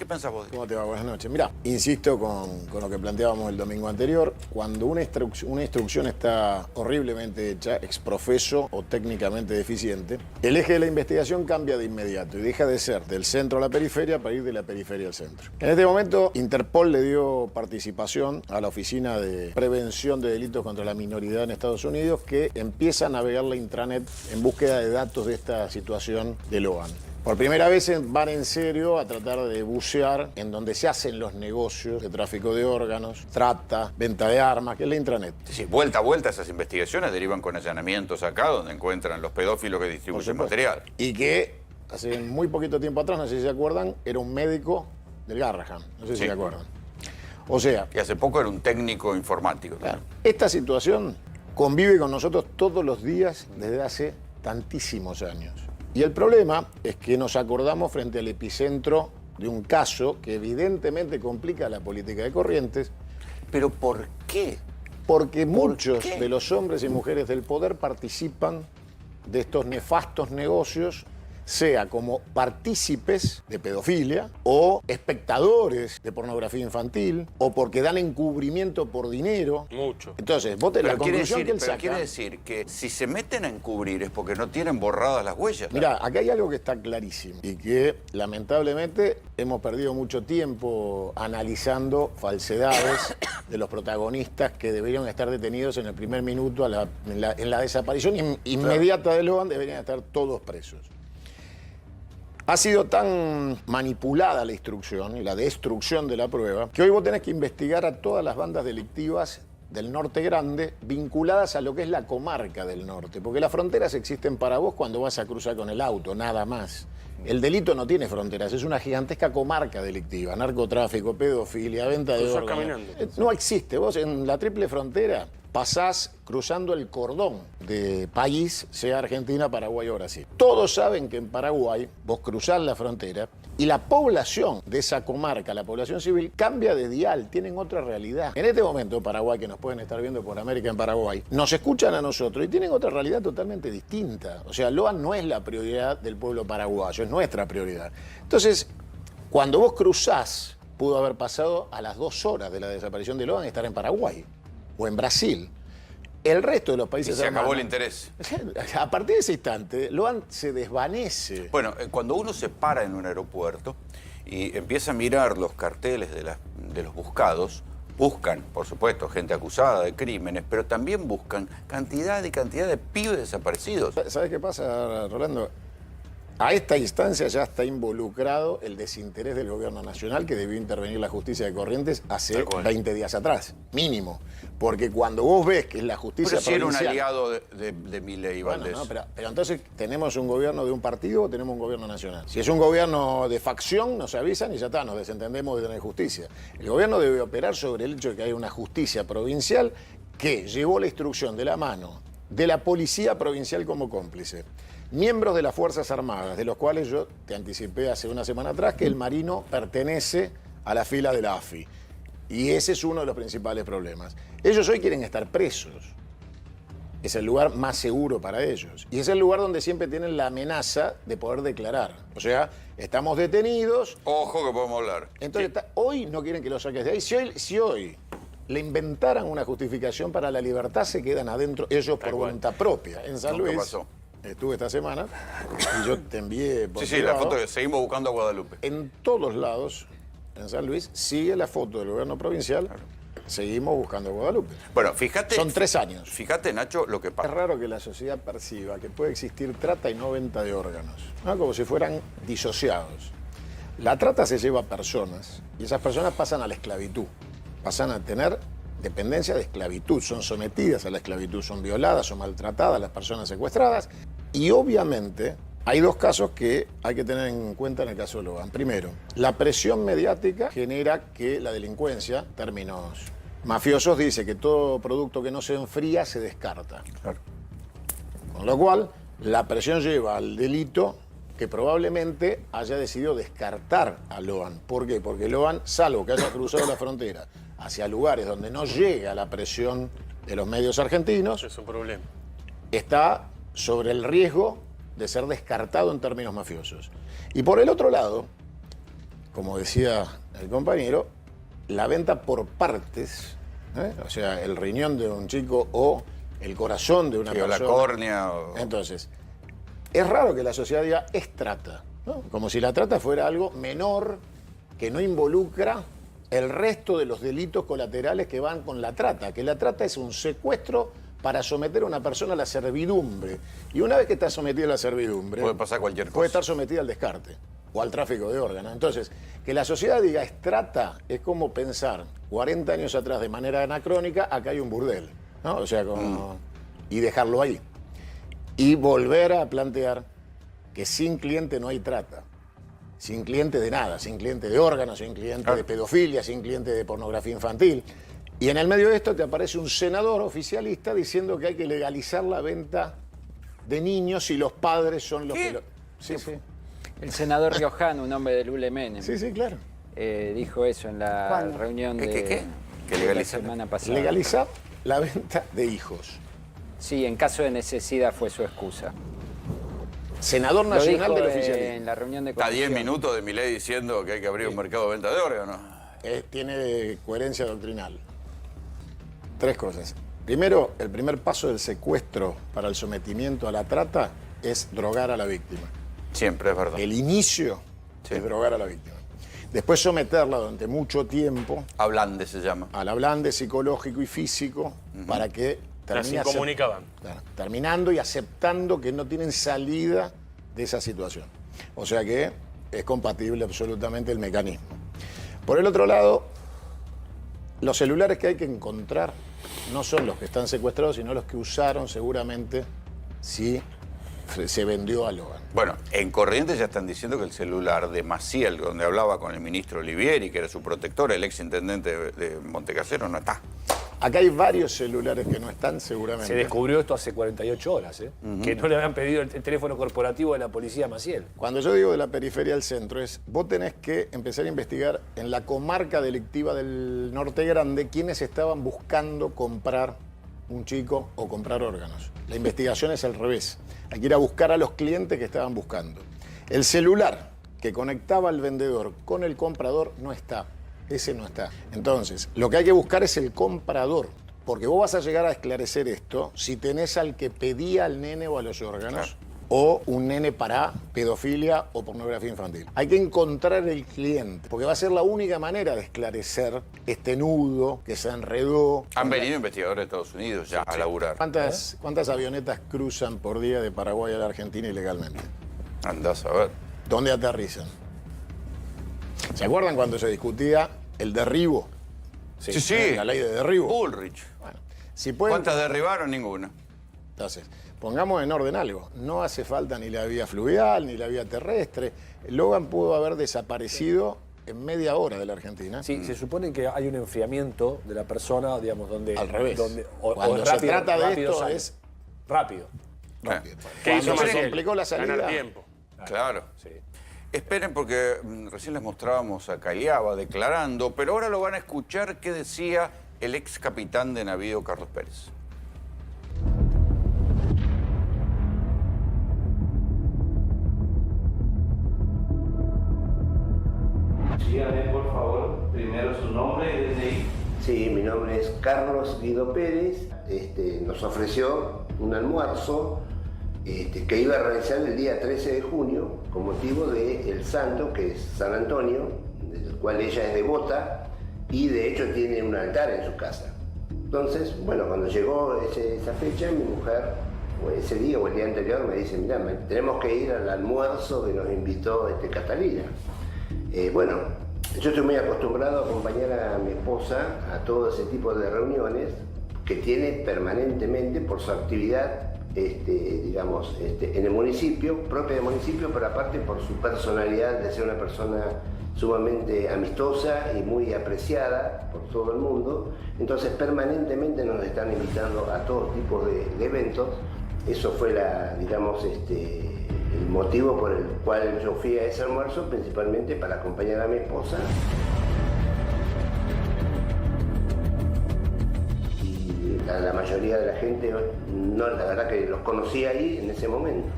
¿Qué pensás vos? ¿Cómo te va? Buenas noches. Mirá, insisto con lo que planteábamos el domingo anterior. Cuando una instrucción está horriblemente hecha, exprofeso o técnicamente deficiente, el eje de la investigación cambia de inmediato y deja de ser del centro a la periferia para ir de la periferia al centro. En este momento, Interpol le dio participación a la Oficina de Prevención de Delitos contra la Minoridad en Estados Unidos, que empieza a navegar la intranet en búsqueda de datos de esta situación de Loan. Por primera vez van en serio a tratar de bucear en donde se hacen los negocios de tráfico de órganos, trata, venta de armas, que es la intranet. Sí, vuelta a vuelta esas investigaciones derivan con allanamientos acá, donde encuentran los pedófilos que distribuyen material. Y que hace muy poquito tiempo atrás, no sé si se acuerdan, era un médico del Garrahan, no sé si se acuerdan. O sea... Y hace poco era un técnico informático. Claro, esta situación convive con nosotros todos los días desde hace tantísimos años. Y el problema es que nos acordamos frente al epicentro de un caso que evidentemente complica la política de Corrientes. ¿Pero por qué? Porque muchos de los hombres y mujeres del poder participan de estos nefastos negocios, sea como partícipes de pedofilia o espectadores de pornografía infantil o porque dan encubrimiento por dinero. Mucho. Entonces, vos la conclusión que él saca... quiere decir que si se meten a encubrir es porque no tienen borradas las huellas. Mirá, acá hay algo que está clarísimo y que lamentablemente hemos perdido mucho tiempo analizando falsedades de los protagonistas que deberían estar detenidos en el primer minuto en la desaparición inmediata de Loan. Deberían estar todos presos. Ha sido tan manipulada la instrucción y la destrucción de la prueba que hoy vos tenés que investigar a todas las bandas delictivas del Norte Grande vinculadas a lo que es la comarca del norte, porque las fronteras existen para vos cuando vas a cruzar con el auto, nada más. El delito no tiene fronteras, es una gigantesca comarca delictiva, narcotráfico, pedofilia, venta de órganos. Caminando. No existe. Vos en la triple frontera pasás cruzando el cordón de país, sea Argentina, Paraguay o Brasil. Todos saben que en Paraguay vos cruzás la frontera y la población de esa comarca, la población civil, cambia de dial, tienen otra realidad. En este momento, Paraguay, que nos pueden estar viendo por América en Paraguay, nos escuchan a nosotros y tienen otra realidad totalmente distinta. O sea, Loan no es la prioridad del pueblo paraguayo, es nuestra prioridad. Entonces, cuando vos cruzás, pudo haber pasado a las 2 horas de la desaparición de Loan estar en Paraguay o en Brasil. El resto de los países... Y se acabó el interés. A partir de ese instante, Loan se desvanece. Bueno, cuando uno se para en un aeropuerto y empieza a mirar los carteles de los buscados, buscan, por supuesto, gente acusada de crímenes, pero también buscan cantidad y cantidad de pibes desaparecidos. ¿Sabes qué pasa, Rolando? A esta instancia ya está involucrado el desinterés del gobierno nacional, que debió intervenir la justicia de Corrientes hace 20 días atrás, mínimo. Porque cuando vos ves que es la justicia provincial... Pero si era un provincial, aliado de Milei y Valdés. Bueno, no, pero entonces, ¿tenemos un gobierno de un partido o tenemos un gobierno nacional? Si es un gobierno de facción, nos avisan y ya está, nos desentendemos de tener justicia. El gobierno debe operar sobre el hecho de que hay una justicia provincial que llevó la instrucción de la mano de la policía provincial como cómplice. Miembros de las Fuerzas Armadas, de los cuales yo te anticipé hace una semana atrás que el Marino pertenece a la fila de la AFI. Y ese es uno de los principales problemas. Ellos hoy quieren estar presos. Es el lugar más seguro para ellos. Y es el lugar donde siempre tienen la amenaza de poder declarar. O sea, estamos detenidos. Ojo que podemos hablar. Entonces, hoy no quieren que lo saques de ahí. Si hoy le inventaran una justificación para la libertad, se quedan adentro ellos por voluntad propia. En San Luis... ¿Qué pasó? Estuve esta semana y yo te envié por Sí, la foto que seguimos buscando a Guadalupe. En todos lados, en San Luis, sigue la foto del gobierno provincial. Claro. Seguimos buscando a Guadalupe. Bueno, fíjate... Son 3 años. Fíjate, Nacho, lo que pasa. Es raro que la sociedad perciba que puede existir trata y no venta de órganos, ¿no? Como si fueran disociados. La trata se lleva a personas y esas personas pasan a la esclavitud. Pasan a tener dependencia de esclavitud, son sometidas a la esclavitud, son violadas o maltratadas las personas secuestradas. Y obviamente hay 2 casos que hay que tener en cuenta en el caso de Loan. Primero, la presión mediática genera que la delincuencia, términos mafiosos, dice que todo producto que no se enfría se descarta. Claro. Con lo cual, la presión lleva al delito que probablemente haya decidido descartar a Loan. ¿Por qué? Porque Loan, salvo que haya cruzado la frontera hacia lugares donde no llega la presión de los medios argentinos, es un problema. Está sobre el riesgo de ser descartado en términos mafiosos. Y por el otro lado, como decía el compañero, la venta por partes, o sea, el riñón de un chico o el corazón de una Sí, o persona. la córnea. Entonces, es raro que la sociedad diga es trata, ¿no? Como si la trata fuera algo menor que no involucra el resto de los delitos colaterales que van con la trata, que la trata es un secuestro para someter a una persona a la servidumbre. Y una vez que está sometida a la servidumbre, Puede pasar cualquier cosa. puede estar sometida al descarte o al tráfico de órganos. Entonces, que la sociedad diga es trata es como pensar 40 años atrás de manera anacrónica, acá hay un burdel, ¿no? O sea, como... y dejarlo ahí. Y volver a plantear que sin cliente no hay trata. Sin cliente de nada, sin cliente de órganos, sin cliente de pedofilia, sin cliente de pornografía infantil. Y en el medio de esto te aparece un senador oficialista diciendo que hay que legalizar la venta de niños si los padres son los ¿Qué? que lo... Sí, sí. El senador riojano, un hombre del ULMN, Sí, sí, claro. dijo eso en la ¿Cuándo? reunión de, ¿Qué? Que de la legalicen. semana pasada. Legalizar la venta de hijos. Sí, en caso de necesidad fue su excusa. Senador Lo nacional dijo del oficialismo. en la reunión de Está 10 comisión. minutos de Milei diciendo que hay que abrir un mercado de venta de órganos. Tiene coherencia doctrinal. 3 cosas. Primero, el primer paso del secuestro para el sometimiento a la trata es drogar a la víctima. Siempre, es verdad. El inicio es drogar a la víctima. Después someterla durante mucho tiempo Ablande se llama. al ablande psicológico y físico para que termine Así comunicaban. terminando y aceptando que no tienen salida de esa situación. O sea que es compatible absolutamente el mecanismo. Por el otro lado, los celulares que hay que encontrar no son los que están secuestrados, sino los que usaron seguramente si se vendió a Logan. Bueno, en Corrientes ya están diciendo que el celular de Maciel, donde hablaba con el ministro Olivieri, que era su protector, el ex intendente de Montecasero, no está. Acá hay varios celulares que no están seguramente. Se descubrió esto hace 48 horas, que no le habían pedido el teléfono corporativo de la policía Maciel. Cuando yo digo de la periferia al centro, es vos tenés que empezar a investigar en la comarca delictiva del Norte Grande quiénes estaban buscando comprar un chico o comprar órganos. La investigación es al revés. Hay que ir a buscar a los clientes que estaban buscando. El celular que conectaba al vendedor con el comprador no está. Ese no está. Entonces, lo que hay que buscar es el comprador. Porque vos vas a llegar a esclarecer esto si tenés al que pedía al nene o a los órganos. O un nene para pedofilia o pornografía infantil. Hay que encontrar el cliente, porque va a ser la única manera de esclarecer este nudo que se enredó. Han venido investigadores de Estados Unidos ya a laburar. ¿Cuántas avionetas cruzan por día de Paraguay a la Argentina ilegalmente? Andás a ver. ¿Dónde aterrizan? ¿Se acuerdan cuando se discutía el derribo? Sí, sí. La ley de derribo. Bullrich. Bueno, si pueden... ¿Cuántas derribaron? Ninguna. Entonces, pongamos en orden algo. No hace falta ni la vía fluvial, ni la vía terrestre. Logan pudo haber desaparecido en media hora de la Argentina. Sí, se supone que hay un enfriamiento de la persona, digamos, donde... Al revés. O se trata de esto sale. es... Rápido. rápido. ¿Qué Cuando hizo se Maciel? complicó la salida... Ganar tiempo. Claro. Sí. Esperen porque recién les mostrábamos a Caliaba declarando, pero ahora lo van a escuchar qué decía el ex capitán de navío Carlos Pérez. Dígame, por favor, primero su nombre y DNI. Sí, mi nombre es Carlos Guido Pérez. Nos ofreció un almuerzo que iba a realizar el día 13 de junio con motivo del santo, que es San Antonio, del cual ella es devota y de hecho tiene un altar en su casa. Entonces, bueno, cuando llegó esa fecha, mi mujer, o ese día o el día anterior, me dice, mirá, tenemos que ir al almuerzo que nos invitó Catalina. Bueno, yo estoy muy acostumbrado a acompañar a mi esposa a todo ese tipo de reuniones que tiene permanentemente por su actividad, digamos, en el municipio, propia del municipio, pero aparte por su personalidad de ser una persona sumamente amistosa y muy apreciada por todo el mundo. Entonces permanentemente nos están invitando a todo tipo de eventos. Eso fue digamos, el motivo por el cual yo fui a ese almuerzo, principalmente para acompañar a mi esposa. Y la mayoría de la gente, no, la verdad que los conocí ahí en ese momento.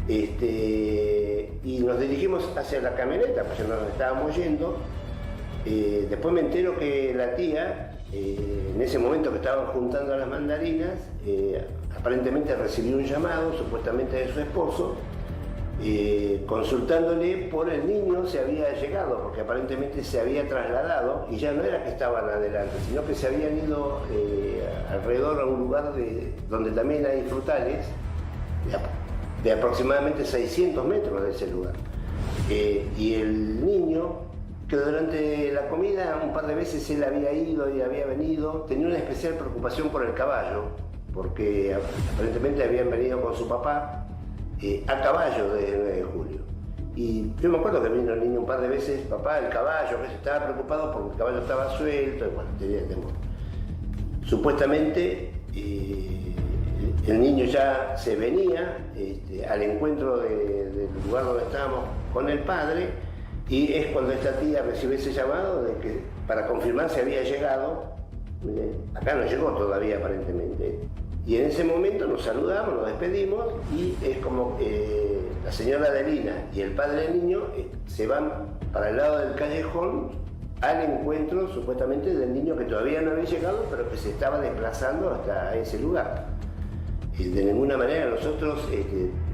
Y nos dirigimos hacia la camioneta, pues ya nos estábamos yendo. Después me entero que la tía, en ese momento que estaban juntando las mandarinas, aparentemente recibió un llamado, supuestamente de su esposo, consultándole por el niño si había llegado, porque aparentemente se había trasladado y ya no era que estaban adelante, sino que se habían ido alrededor a un lugar donde también hay frutales, de aproximadamente 600 metros de ese lugar. Y el niño, que durante la comida un par de veces él había ido y había venido, tenía una especial preocupación por el caballo, porque aparentemente habían venido con su papá a caballo desde el 9 de julio. Y yo me acuerdo que vino el niño un par de veces, papá, el caballo, que se estaba preocupado porque el caballo estaba suelto, y bueno, tenía temor. Supuestamente el niño ya se venía al encuentro del lugar donde estábamos con el padre, y es cuando esta tía recibe ese llamado de que para confirmar si había llegado. Acá no llegó todavía aparentemente. Y en ese momento nos saludamos, nos despedimos, y es como la señora Adelina y el padre del niño se van para el lado del callejón al encuentro supuestamente del niño que todavía no había llegado, pero que se estaba desplazando hasta ese lugar. De ninguna manera nosotros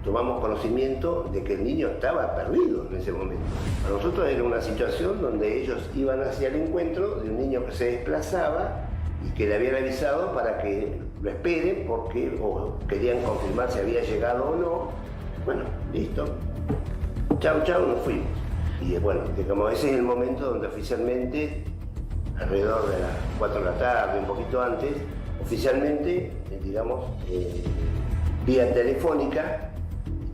tomamos conocimiento de que el niño estaba perdido en ese momento. Para nosotros era una situación donde ellos iban hacia el encuentro de un niño que se desplazaba y que le habían avisado para que lo esperen porque o querían confirmar si había llegado o no. Bueno, listo. Chau, chau, nos fuimos. Y bueno, como ese es el momento donde oficialmente, alrededor de las 4 de la tarde, un poquito antes, oficialmente, digamos, vía telefónica,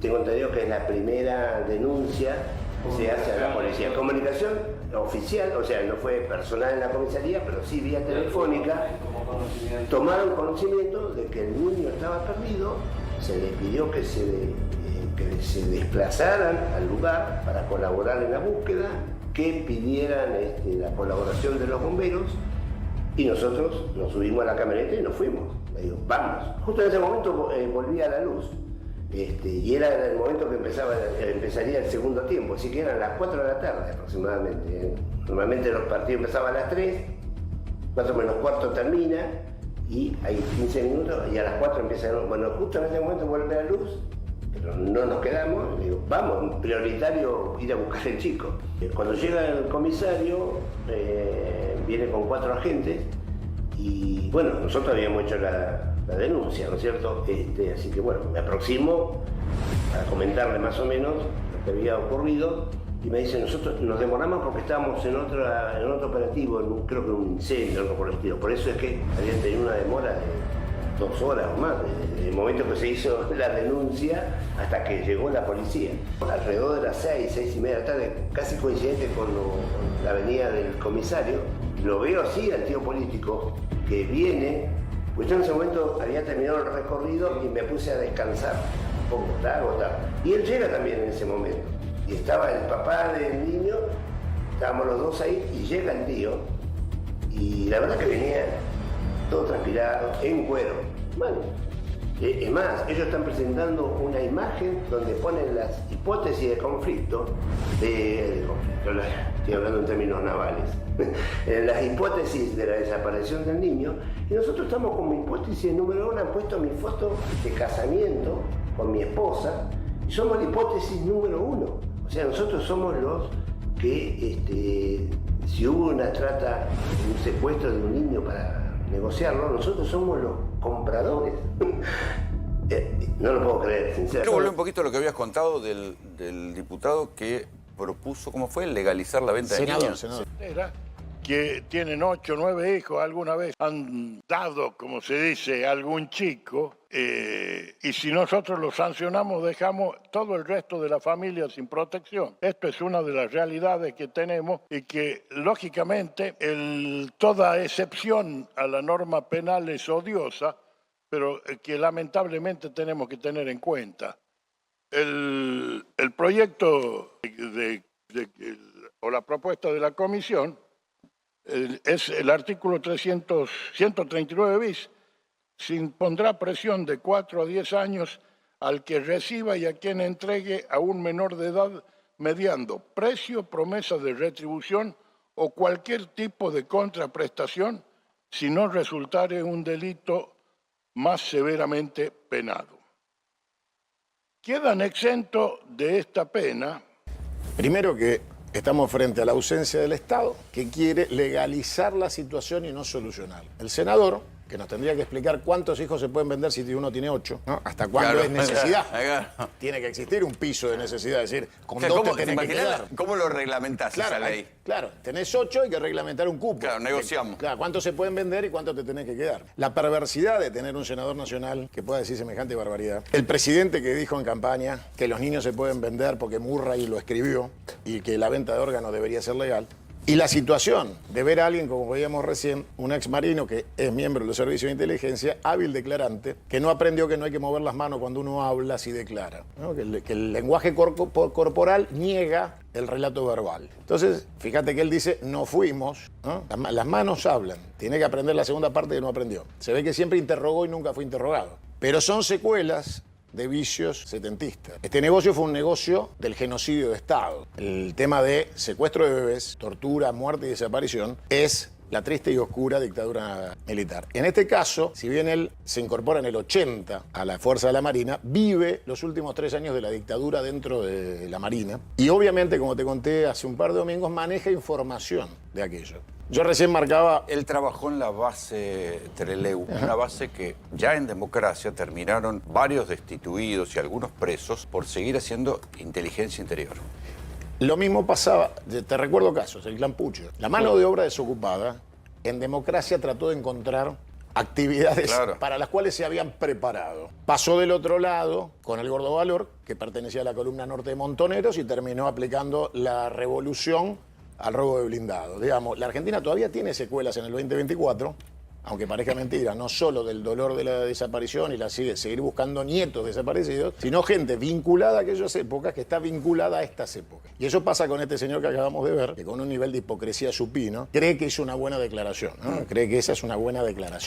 tengo entendido que es la primera denuncia que se hace a la policía. Comunicación oficial, o sea, no fue personal en la comisaría, pero sí vía telefónica, tomaron conocimiento de que el niño estaba perdido, se les pidió que se desplazaran al lugar para colaborar en la búsqueda, que pidieran la colaboración de los bomberos, y nosotros nos subimos a la camioneta y nos fuimos. Le digo, vamos. Justo en ese momento volvía la luz. Y era el momento que empezaría el segundo tiempo, así que eran las 4 de la tarde aproximadamente. Normalmente los partidos empezaban a las 3, 4 menos cuarto termina, y hay 15 minutos, y a las 4 empiezan. Bueno, justo en ese momento vuelve la luz, pero no nos quedamos. Digo, vamos, prioritario ir a buscar al chico. Cuando llega el comisario, viene con 4 agentes, y bueno, nosotros habíamos hecho la denuncia, ¿no es cierto? Así que bueno, me aproximo a comentarle más o menos lo que había ocurrido, y me dice, nosotros nos demoramos porque estábamos en otro operativo, creo que un incendio, algo por el estilo. Por eso es que habían tenido una demora de 2 horas o más, desde el momento que se hizo la denuncia hasta que llegó la policía. Alrededor de las 6 y media de la tarde, casi coincidente con la venida del comisario, lo veo así al tío político que viene, pues yo en ese momento había terminado el recorrido y me puse a descansar un poco, estaba agotado. Y él llega también en ese momento. Y estaba el papá del niño, estábamos los dos ahí, y llega el tío, y la verdad que venía todo transpirado, en cuero. Bueno, es más, ellos están presentando una imagen donde ponen las hipótesis de conflicto, estoy hablando en términos navales, las hipótesis de la desaparición del niño, y nosotros estamos como hipótesis número 1, han puesto mi foto de casamiento con mi esposa, y somos la hipótesis número 1. O sea, nosotros somos los que, si hubo una trata, un secuestro de un niño para negociarlo, nosotros somos los compradores. No lo puedo creer, sinceramente. Quiero volver un poquito a lo que habías contado del diputado que propuso, ¿cómo fue? Legalizar la venta de niños. Senador. Era que tienen 8 o 9 hijos, alguna vez han dado, como se dice, a algún chico, y si nosotros lo sancionamos, dejamos todo el resto de la familia sin protección. Esto es una de las realidades que tenemos, y que, lógicamente, toda excepción a la norma penal es odiosa, pero que lamentablemente tenemos que tener en cuenta. El proyecto o la propuesta de la comisión es el artículo 139 bis. Se impondrá presión de 4 a 10 años al que reciba y a quien entregue a un menor de edad mediando precio, promesa de retribución o cualquier tipo de contraprestación si no resultare un delito más severamente penado. Quedan exentos de esta pena. Primero que estamos frente a la ausencia del Estado que quiere legalizar la situación y no solucionarla. El senador, que nos tendría que explicar cuántos hijos se pueden vender si uno tiene 8, ¿no? Hasta cuándo Claro. es necesidad. Claro. Tiene que existir un piso de necesidad, es decir, con O sea, 2 ¿cómo, te tenés que imaginás quedar. cómo lo reglamentás esa ley? Claro, tenés 8, hay que reglamentar un cupo. Claro, negociamos. Claro, cuántos se pueden vender y cuántos te tenés que quedar. La perversidad de tener un senador nacional que pueda decir semejante barbaridad. El presidente que dijo en campaña que los niños se pueden vender porque Murray lo escribió y que la venta de órganos debería ser legal. Y la situación de ver a alguien, como veíamos recién, un ex marino que es miembro de los servicios de inteligencia, hábil declarante, que no aprendió que no hay que mover las manos cuando uno habla si declara, ¿no? Que el lenguaje corporal niega el relato verbal. Entonces, fíjate que él dice, no fuimos, ¿no? Las manos hablan. Tiene que aprender la segunda parte que no aprendió. Se ve que siempre interrogó y nunca fue interrogado. Pero son secuelas de vicios setentistas. Este negocio fue un negocio del genocidio de Estado. El tema de secuestro de bebés, tortura, muerte y desaparición es la triste y oscura dictadura militar. En este caso, si bien él se incorpora en el 80 a la Fuerza de la Marina, vive los últimos 3 años de la dictadura dentro de la Marina y obviamente, como te conté hace un par de domingos, maneja información de aquello. Yo recién marcaba... Él trabajó en la base Trelew, una base que ya en democracia terminaron varios destituidos y algunos presos por seguir haciendo inteligencia interior. Lo mismo pasaba, te recuerdo casos, el Clan Pucho. La mano de obra desocupada en democracia trató de encontrar actividades para las cuales se habían preparado. Pasó del otro lado con el Gordo Valor, que pertenecía a la columna norte de Montoneros y terminó aplicando la revolución al robo de blindados. Digamos, la Argentina todavía tiene secuelas en el 2024, aunque parezca mentira, no solo del dolor de la desaparición y seguir buscando nietos desaparecidos, sino gente vinculada a aquellas épocas que está vinculada a estas épocas. Y eso pasa con este señor que acabamos de ver, que con un nivel de hipocresía supino, cree que hizo una buena declaración, ¿no? Cree que esa es una buena declaración.